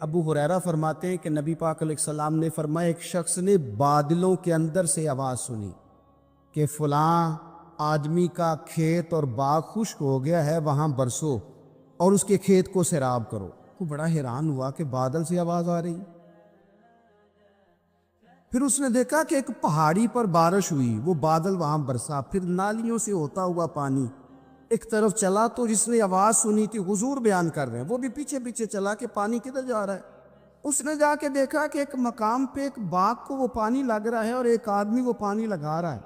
ابو ہریرہ فرماتے ہیں کہ نبی پاک علیہ السلام نے فرمایا ایک شخص نے بادلوں کے اندر سے آواز سنی کہ فلاں آدمی کا کھیت اور باغ خشک ہو گیا ہے، وہاں برسو اور اس کے کھیت کو سیراب کرو۔ وہ بڑا حیران ہوا کہ بادل سے آواز آ رہی۔ پھر اس نے دیکھا کہ ایک پہاڑی پر بارش ہوئی، وہ بادل وہاں برسا، پھر نالیوں سے ہوتا ہوا پانی ایک طرف چلا تو جس نے آواز سنی تھی، حضور بیان کر رہے ہیں، وہ بھی پیچھے پیچھے چلا کہ پانی کدھر جا رہا ہے۔ اس نے جا کے دیکھا کہ ایک مقام پہ ایک باغ کو وہ پانی لگ رہا ہے اور ایک آدمی وہ پانی لگا رہا ہے۔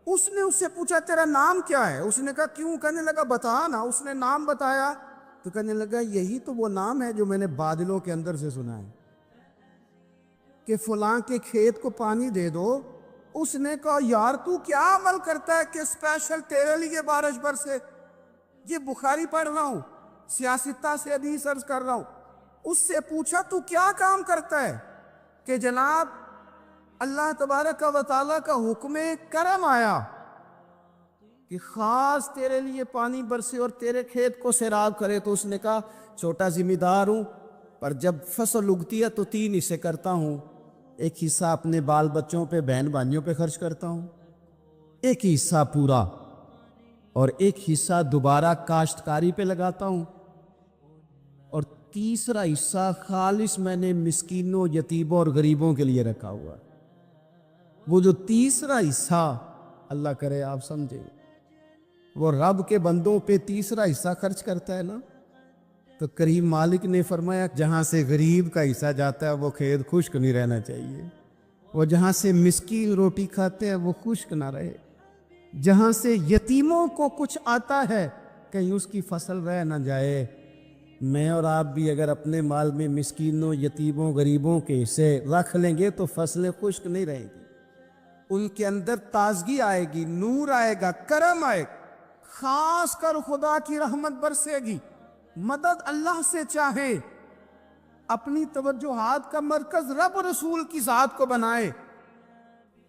اس نے اس سے پوچھا تیرا نام کیا ہے؟ اس نے کہا کیوں؟ کہنے لگا بتا نا۔ اس نے نام بتایا تو کہنے لگا یہی تو وہ نام ہے جو میں نے بادلوں کے اندر سے سنا ہے کہ فلاں کے کھیت کو پانی دے دو۔ اس نے کہا یار تو کیا عمل کرتا ہے کہ اسپیشل تیرے لیے بارش برسے؟ یہ بخاری پڑھ رہا ہوں، سیاستہ سے حدیث عرض کر رہا ہوں۔ اس سے پوچھا تو کیا کام کرتا ہے کہ جناب اللہ تبارک و تعالیٰ کا حکم کرم آیا کہ خاص تیرے لیے پانی برسے اور تیرے کھیت کو سیراب کرے؟ تو اس نے کہا چھوٹا ذمہ دار ہوں، پر جب فصل اگتی ہے تو 3 حصے کرتا ہوں۔ ایک حصہ اپنے بال بچوں پہ، بہن بھائیوں پہ خرچ کرتا ہوں، ایک حصہ پورا، اور ایک حصہ دوبارہ کاشتکاری پہ لگاتا ہوں، اور تیسرا حصہ خالص میں نے مسکینوں، یتیموں اور غریبوں کے لیے رکھا ہوا ہے۔ وہ جو تیسرا حصہ، اللہ کرے آپ سمجھیں، وہ رب کے بندوں پہ تیسرا حصہ خرچ کرتا ہے نا، تو کریم مالک نے فرمایا جہاں سے غریب کا حصہ جاتا ہے وہ کھیت خشک نہیں رہنا چاہیے، وہ جہاں سے مسکین روٹی کھاتے ہیں وہ خشک نہ رہے، جہاں سے یتیموں کو کچھ آتا ہے کہیں اس کی فصل رہ نہ جائے۔ میں اور آپ بھی اگر اپنے مال میں مسکینوں، یتیموں، غریبوں کے حصے رکھ لیں گے تو فصلیں خشک نہیں رہیں گی، ان کے اندر تازگی آئے گی، نور آئے گا، کرم آئے گا، خاص کر خدا کی رحمت برسے گی۔ مدد اللہ سے چاہے، اپنی توجہات کا مرکز رب رسول کی ذات کو بنائے،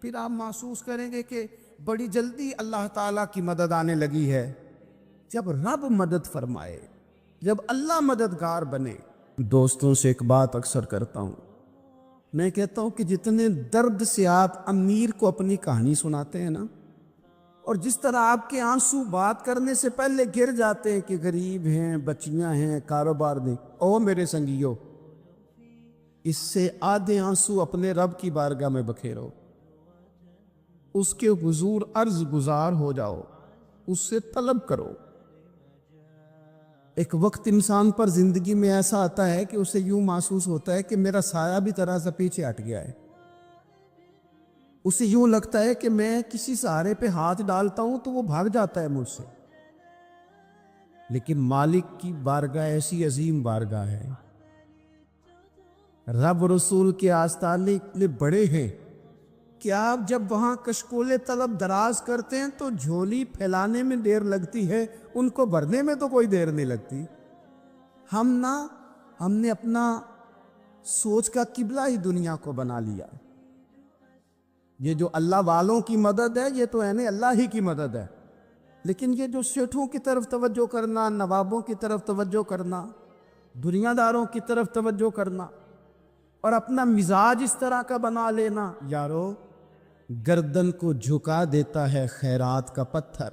پھر آپ محسوس کریں گے کہ بڑی جلدی اللہ تعالیٰ کی مدد آنے لگی ہے۔ جب رب مدد فرمائے، جب اللہ مددگار بنے۔ دوستوں سے ایک بات اکثر کرتا ہوں، میں کہتا ہوں کہ جتنے درد سے آپ امیر کو اپنی کہانی سناتے ہیں نا، اور جس طرح آپ کے آنسو بات کرنے سے پہلے گر جاتے ہیں کہ غریب ہیں، بچیاں ہیں، کاروبار دیں، او میرے سنگیو، اس سے آدھے آنسو اپنے رب کی بارگاہ میں بکھیرو، اس کے حضور عرض گزار ہو جاؤ، اس سے طلب کرو۔ ایک وقت انسان پر زندگی میں ایسا آتا ہے کہ اسے یوں محسوس ہوتا ہے کہ میرا سایہ بھی طرح سے پیچھے ہٹ گیا ہے، اسے یوں لگتا ہے کہ میں کسی سہارے پہ ہاتھ ڈالتا ہوں تو وہ بھاگ جاتا ہے مجھ سے۔ لیکن مالک کی بارگاہ ایسی عظیم بارگاہ ہے، رب رسول کے آستانے اتنے بڑے ہیں کہ آپ جب وہاں کشکول طلب دراز کرتے ہیں تو جھولی پھیلانے میں دیر لگتی ہے، ان کو بھرنے میں تو کوئی دیر نہیں لگتی۔ ہم نے اپنا سوچ کا قبلہ ہی دنیا کو بنا لیا۔ یہ جو اللہ والوں کی مدد ہے یہ تو اللہ ہی کی مدد ہے، لیکن یہ جو سیٹھوں کی طرف توجہ کرنا، نوابوں کی طرف توجہ کرنا، دنیا داروں کی طرف توجہ کرنا، اور اپنا مزاج اس طرح کا بنا لینا، یارو گردن کو جھکا دیتا ہے خیرات کا پتھر،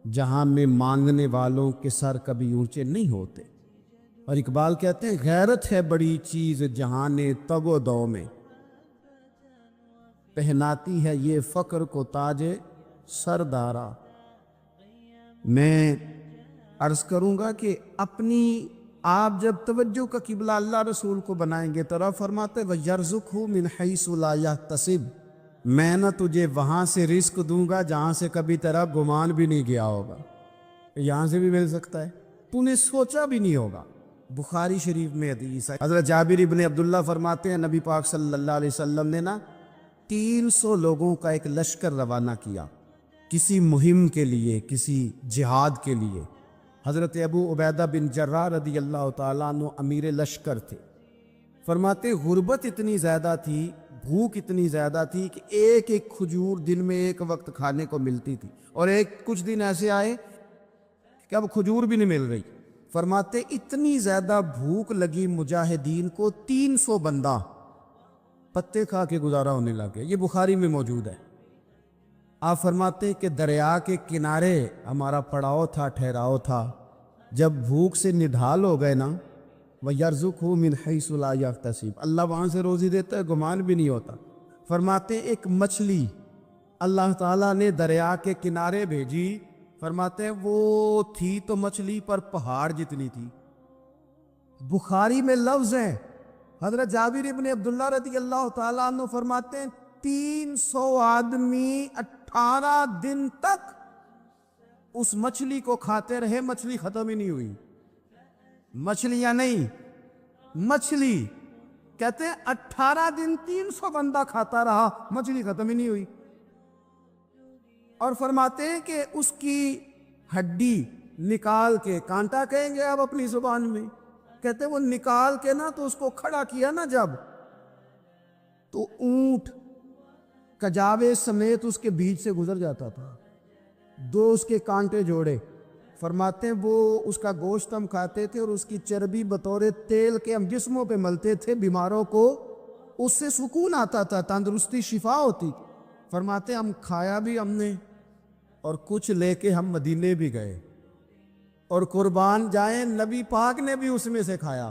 جہاں میں مانگنے والوں کے سر کبھی اونچے نہیں ہوتے۔ اور اقبال کہتے ہیں غیرت ہے بڑی چیز جہان تگ و دو میں، پہناتی ہے یہ فقر کو تاج سردارا۔ میں عرض کروں گا کہ اپنی آپ جب توجہ کا قبلہ اللہ رسول کو بنائیں گے تو رب فرماتے وَيَرْزُقْهُ مِنْ حَيْثُ لَا يَحْتَسِبُ، میں نہ تجھے وہاں سے رزق دوں گا جہاں سے کبھی تیرا گمان بھی نہیں گیا ہوگا، یہاں سے بھی مل سکتا ہے، تو نے سوچا بھی نہیں ہوگا۔ بخاری شریف میں حدیث ہے، حضرت جابر ابن عبداللہ فرماتے ہیں نبی پاک صلی اللہ علیہ وسلم نے 300 لوگوں کا ایک لشکر روانہ کیا کسی مہم کے لیے، کسی جہاد کے لیے۔ حضرت ابو عبیدہ بن جراح رضی اللہ تعالیٰ عنہ امیر لشکر تھے۔ فرماتے غربت اتنی زیادہ تھی، بھوک اتنی زیادہ تھی کہ ایک ایک کھجور دن میں ایک وقت کھانے کو ملتی تھی، اور کچھ دن ایسے آئے کہ اب کھجور بھی نہیں مل رہی، فرماتے اتنی زیادہ بھوک لگی مجاہدین کو 300 بندہ پتے کھا کے گزارا ہونے لگے. یہ بخاری میں موجود ہے. آپ فرماتے کہ دریا کے کنارے ہمارا پڑاؤ تھا، ٹھہراؤ تھا. جب بھوک سے نڈھال ہو گئے نا، وَيَرْزُقْهُ مِنْ حَيْثُ لَا يَحْتَسِبُ، اللہ وہاں سے روزی دیتا ہے، گمان بھی نہیں ہوتا. فرماتے ایک مچھلی اللہ تعالیٰ نے دریا کے کنارے بھیجی. فرماتے ہیں وہ تھی تو مچھلی پر پہاڑ جتنی تھی. بخاری میں لفظ ہیں، حضرت جابر ابن عبداللہ رضی اللہ تعالیٰ عنہ فرماتے ہیں 300 آدمی 18 دن تک اس مچھلی کو کھاتے رہے، مچھلی ختم ہی نہیں ہوئی. مچھلیاں نہیں، مچھلی. کہتے ہیں 18 دن 300 بندہ کھاتا رہا، مچھلی ختم ہی نہیں ہوئی. اور فرماتے ہیں کہ اس کی ہڈی نکال کے، کانٹا کہیں گے آپ اپنی زبان میں، کہتے ہیں وہ نکال کے نا تو اس کو کھڑا کیا نا جب، تو اونٹ کجاوے سمیت اس کے بیچ سے گزر جاتا تھا. 2 اس کے کانٹے جوڑے. فرماتے ہیں وہ اس کا گوشت ہم کھاتے تھے اور اس کی چربی بطور تیل کے ہم جسموں پہ ملتے تھے، بیماروں کو اس سے سکون آتا تھا، تندرستی، شفا ہوتی. فرماتے ہیں ہم کھایا بھی ہم نے، اور کچھ لے کے ہم مدینے بھی گئے، اور قربان جائیں نبی پاک نے بھی اس میں سے کھایا.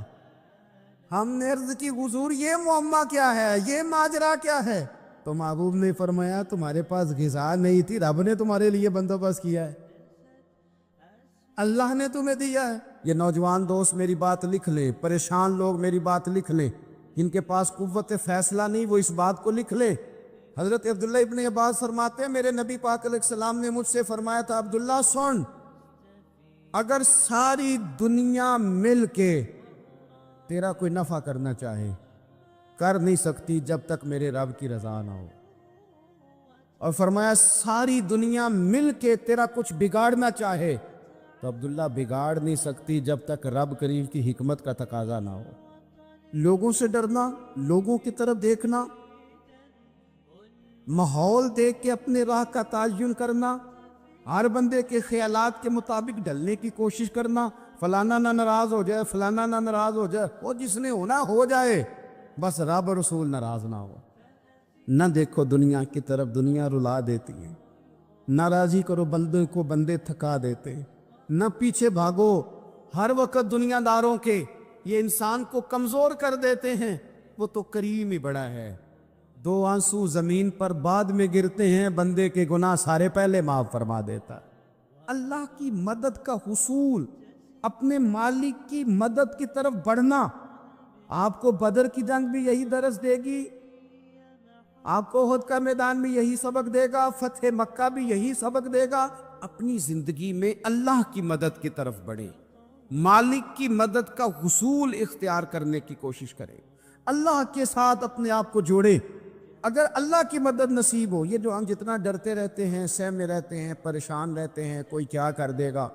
ہم نے عرض کی حضور یہ معمہ کیا ہے، یہ ماجرا کیا ہے؟ تو محبوب نے فرمایا تمہارے پاس غذا نہیں تھی، رب نے تمہارے لیے بندوبست کیا ہے، اللہ نے تمہیں دیا ہے. یہ نوجوان دوست میری بات لکھ لیں، پریشان لوگ میری بات لکھ لیں، جن کے پاس قوت فیصلہ نہیں وہ اس بات کو لکھ لیں. حضرت عبداللہ ابن عباس فرماتے ہیں میرے نبی پاک علیہ السلام نے مجھ سے فرمایا تھا عبداللہ سن، اگر ساری دنیا مل کے تیرا کوئی نفع کرنا چاہے، کر نہیں سکتی جب تک میرے رب کی رضا نہ ہو. اور فرمایا ساری دنیا مل کے تیرا کچھ بگاڑنا چاہے تو عبداللہ بگاڑ نہیں سکتی جب تک رب کریم کی حکمت کا تقاضا نہ ہو. لوگوں سے ڈرنا، لوگوں کی طرف دیکھنا، ماحول دیکھ کے اپنے راہ کا تعین کرنا، ہر بندے کے خیالات کے مطابق ڈھلنے کی کوشش کرنا، فلانا نہ ناراض ہو جائے، فلانا نہ ناراض ہو جائے، وہ جس نے ہونا ہو جائے، بس رب رسول ناراض نہ ہو. نہ دیکھو دنیا کی طرف، دنیا رلا دیتی ہے. نہ راضی کرو بندے کو، بندے تھکا دیتے. نہ پیچھے بھاگو ہر وقت دنیا داروں کے، یہ انسان کو کمزور کر دیتے ہیں. وہ تو کریم ہی بڑا ہے. 2 آنسو زمین پر بعد میں گرتے ہیں، بندے کے گناہ سارے پہلے معاف فرما دیتا. اللہ کی مدد کا حصول، اپنے مالک کی مدد کی طرف بڑھنا. آپ کو بدر کی جنگ بھی یہی درس دے گی، آپ کو احد کا میدان بھی یہی سبق دے گا، فتح مکہ بھی یہی سبق دے گا. اپنی زندگی میں اللہ کی مدد کی طرف بڑھیں، مالک کی مدد کا حصول اختیار کرنے کی کوشش کریں، اللہ کے ساتھ اپنے آپ کو جوڑیں. اگر اللہ کی مدد نصیب ہو، یہ جو ہم جتنا ڈرتے رہتے ہیں، سہمے رہتے ہیں، پریشان رہتے ہیں کوئی کیا کر دے گا،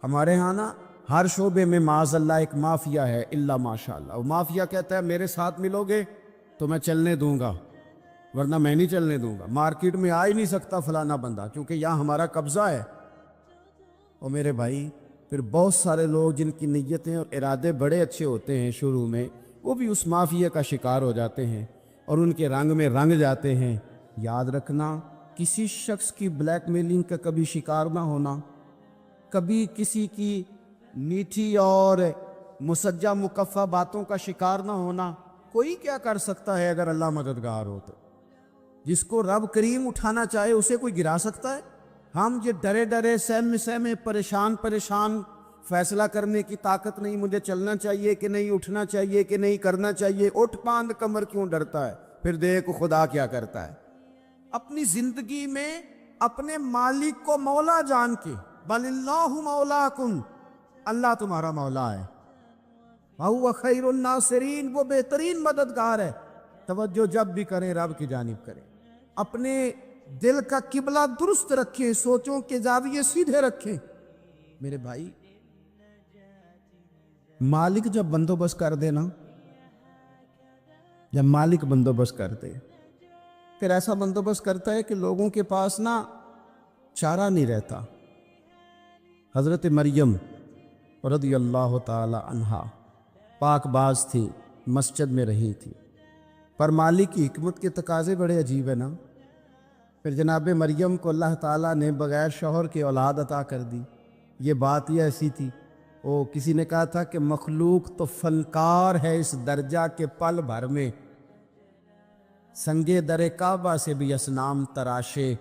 ہمارے ہاں نا ہر شعبے میں معاذ اللہ ایک مافیا ہے، الا ماشاء اللہ. وہ مافیا کہتا ہے میرے ساتھ ملو گے تو میں چلنے دوں گا، ورنہ میں نہیں چلنے دوں گا. مارکیٹ میں آ ہی نہیں سکتا فلانا بندہ، کیونکہ یہاں ہمارا قبضہ ہے. اور میرے بھائی پھر بہت سارے لوگ جن کی نیتیں اور ارادے بڑے اچھے ہوتے ہیں شروع میں، وہ بھی اس مافیا کا شکار ہو جاتے ہیں اور ان کے رنگ میں رنگ جاتے ہیں. یاد رکھنا کسی شخص کی بلیک میلنگ کا کبھی شکار نہ ہونا، کبھی کسی کی میٹھی اور مسجع مکفہ باتوں کا شکار نہ ہونا. کوئی کیا کر سکتا ہے اگر اللہ مددگار ہو تو؟ جس کو رب کریم اٹھانا چاہے اسے کوئی گرا سکتا ہے؟ ہم یہ ڈرے ڈرے سہمے پریشان فیصلہ کرنے کی طاقت نہیں، مجھے چلنا چاہیے کہ نہیں، اٹھنا چاہیے کہ نہیں، کرنا چاہیے. اٹھ باندھ کمر کیوں ڈرتا ہے؟ پھر دیکھ خدا کیا کرتا ہے. اپنی زندگی میں اپنے مالک کو مولا جان کے، بل اللہ مولاکم، اللہ تمہارا مولا ہے، وَهُوَ خَيْرُ النَّاصِرِينَ، وہ بہترین مددگار ہے. توجہ جب بھی کریں رب کی جانب کریں. اپنے دل کا قبلہ درست رکھیں، سوچوں کے زاویے سیدھے رکھیں. میرے بھائی مالک جب بندوبست کر دے نا، جب مالک بندوبست کر دے، پھر ایسا بندوبست کرتا ہے کہ لوگوں کے پاس نا چارہ نہیں رہتا. حضرت مریم رضی اللہ تعالی عنہا پاک باز تھی، مسجد میں رہی تھی، پر مالک کی حکمت کے تقاضے بڑے عجیب ہیں نا۔ پھر جناب مریم کو اللہ تعالیٰ نے بغیر شوہر کے اولاد عطا کر دی۔ یہ بات یہ ایسی تھی، وہ کسی نے کہا تھا کہ مخلوق تو فنکار ہے اس درجہ کے پل بھر میں سنگے در کعبہ سے بھی اسنام تراشے،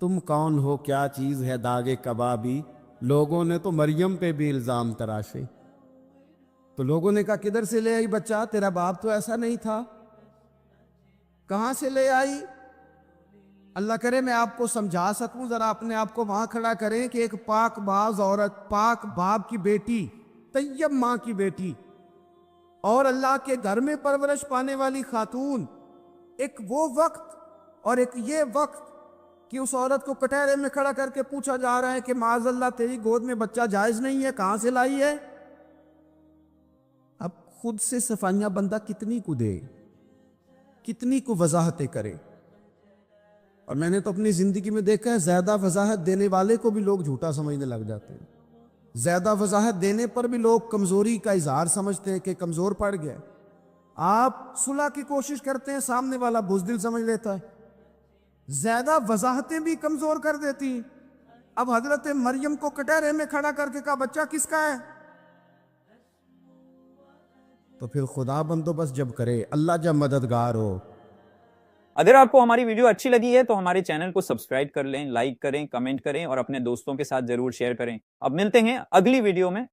تم کون ہو کیا چیز ہے داغ کبابی، لوگوں نے تو مریم پہ بھی الزام تراشے۔ تو لوگوں نے کہا کدھر سے لے آئی بچہ، تیرا باپ تو ایسا نہیں تھا، کہاں سے لے آئی؟ اللہ کرے میں آپ کو سمجھا سکوں، ذرا اپنے آپ کو وہاں کھڑا کریں کہ ایک پاک باز عورت، پاک باپ کی بیٹی، طیب ماں کی بیٹی، اور اللہ کے گھر میں پرورش پانے والی خاتون، ایک وہ وقت اور ایک یہ وقت کہ اس عورت کو کٹہرے میں کھڑا کر کے پوچھا جا رہا ہے کہ معاذ اللہ تیری گود میں بچہ جائز نہیں ہے، کہاں سے لائی ہے؟ اب خود سے صفائیاں بندہ کتنی کو دے، کتنی کو وضاحتیں کرے؟ اور میں نے تو اپنی زندگی میں دیکھا ہے زیادہ وضاحت دینے والے کو بھی لوگ جھوٹا سمجھنے لگ جاتے ہیں، زیادہ وضاحت دینے پر بھی لوگ کمزوری کا اظہار سمجھتے ہیں کہ کمزور پڑ گیا۔ آپ صلح کی کوشش کرتے ہیں، سامنے والا بزدل سمجھ لیتا ہے، زیادہ وضاحتیں بھی کمزور کر دیتی ہیں۔ اب حضرت مریم کو کٹہرے میں کھڑا کر کے کہا بچہ کس کا ہے؟ تو پھر خدا بندوبست جب کرے، اللہ جب مددگار ہو۔ اگر آپ کو ہماری ویڈیو اچھی لگی ہے تو ہمارے چینل کو سبسکرائب کر لیں، لائک کریں، کمنٹ کریں اور اپنے دوستوں کے ساتھ ضرور شیئر کریں۔ اب ملتے ہیں اگلی ویڈیو میں۔